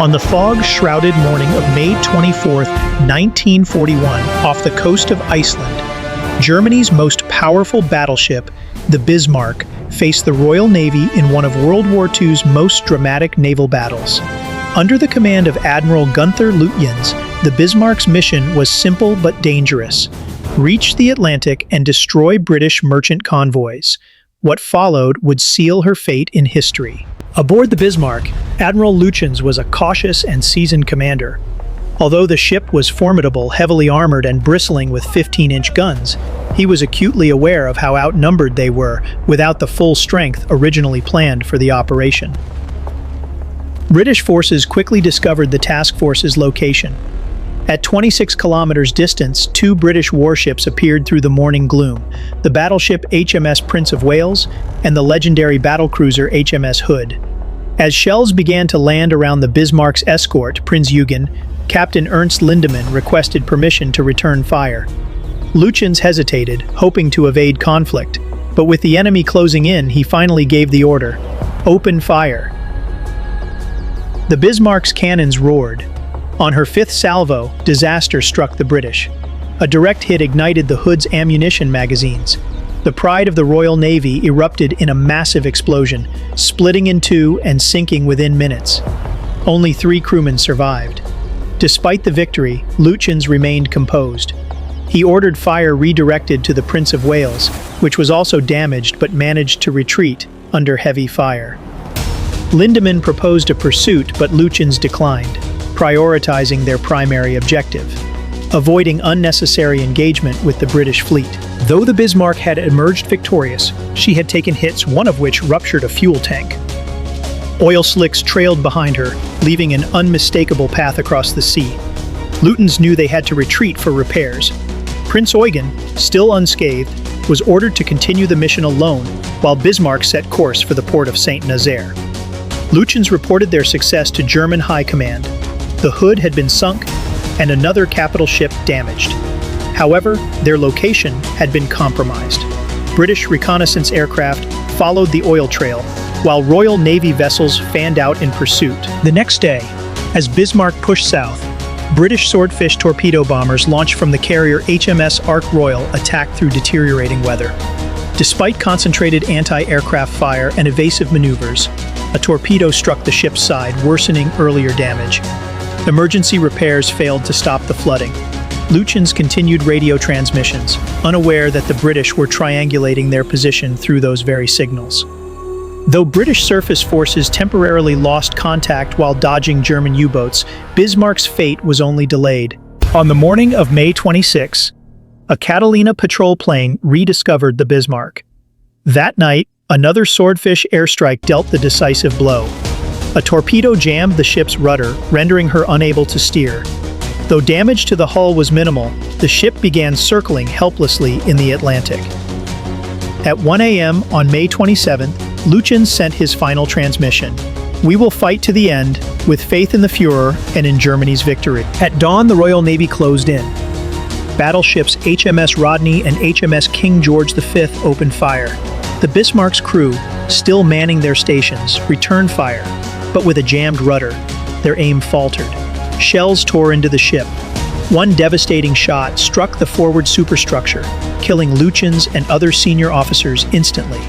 On the fog-shrouded morning of May 24, 1941, off the coast of Iceland, Germany's most powerful battleship, the Bismarck, faced the Royal Navy in one of World War II's most dramatic naval battles. Under the command of Admiral Lütjens, the Bismarck's mission was simple but dangerous: reach the Atlantic and destroy British merchant convoys. What followed would seal her fate in history. Aboard the Bismarck, Admiral Lütjens was a cautious and seasoned commander. Although the ship was formidable, heavily armored, and bristling with 15-inch guns, he was acutely aware of how outnumbered they were without the full strength originally planned for the operation. British forces quickly discovered the task force's location. At 26 kilometers distance, two British warships appeared through the morning gloom: the battleship HMS Prince of Wales and the legendary battlecruiser HMS Hood. As shells began to land around the Bismarck's escort, Prinz Eugen, Captain Ernst Lindemann requested permission to return fire. Lütjens hesitated, hoping to evade conflict, but with the enemy closing in, he finally gave the order: open fire. The Bismarck's cannons roared. On her fifth salvo, disaster struck the British. A direct hit ignited the Hood's ammunition magazines. The pride of the Royal Navy erupted in a massive explosion, splitting in two and sinking within minutes. Only 3 crewmen survived. Despite the victory, Lütjens remained composed. He ordered fire redirected to the Prince of Wales, which was also damaged but managed to retreat under heavy fire. Lindemann proposed a pursuit, but Lütjens declined, prioritizing their primary objective: avoiding unnecessary engagement with the British fleet. Though the Bismarck had emerged victorious, she had taken hits, one of which ruptured a fuel tank. Oil slicks trailed behind her, leaving an unmistakable path across the sea. Lütjens knew they had to retreat for repairs. Prince Eugen, still unscathed, was ordered to continue the mission alone, while Bismarck set course for the port of St. Nazaire. Lütjens reported their success to German High Command. The Hood had been sunk, and another capital ship damaged. However, their location had been compromised. British reconnaissance aircraft followed the oil trail, while Royal Navy vessels fanned out in pursuit. The next day, as Bismarck pushed south, British Swordfish torpedo bombers launched from the carrier HMS Royal attacked through deteriorating weather. Despite concentrated anti-aircraft fire and evasive maneuvers, a torpedo struck the ship's side, worsening earlier damage. Emergency repairs failed to stop the flooding. Lütjens continued radio transmissions, unaware that the British were triangulating their position through those very signals. Though British surface forces temporarily lost contact while dodging German U-boats, Bismarck's fate was only delayed. On the morning of May 26, a Catalina patrol plane rediscovered the Bismarck. That night, another Swordfish airstrike dealt the decisive blow. A torpedo jammed the ship's rudder, rendering her unable to steer. Though damage to the hull was minimal, the ship began circling helplessly in the Atlantic. At 1 a.m. on May 27th, Lütjens sent his final transmission: "We will fight to the end, with faith in the Führer and in Germany's victory." At dawn, the Royal Navy closed in. Battleships HMS Rodney and HMS King George V opened fire. The Bismarck's crew, still manning their stations, returned fire, but with a jammed rudder, their aim faltered. Shells tore into the ship. One devastating shot struck the forward superstructure, killing Lütjens and other senior officers instantly.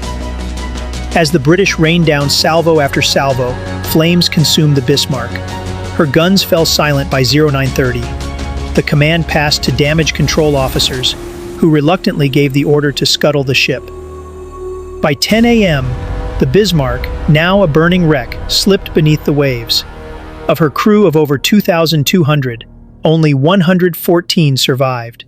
As the British rained down salvo after salvo, flames consumed the Bismarck. Her guns fell silent by 0930. The command passed to damage control officers, who reluctantly gave the order to scuttle the ship. By 10 a.m., the Bismarck, now a burning wreck, slipped beneath the waves. Of her crew of over 2,200, only 114 survived.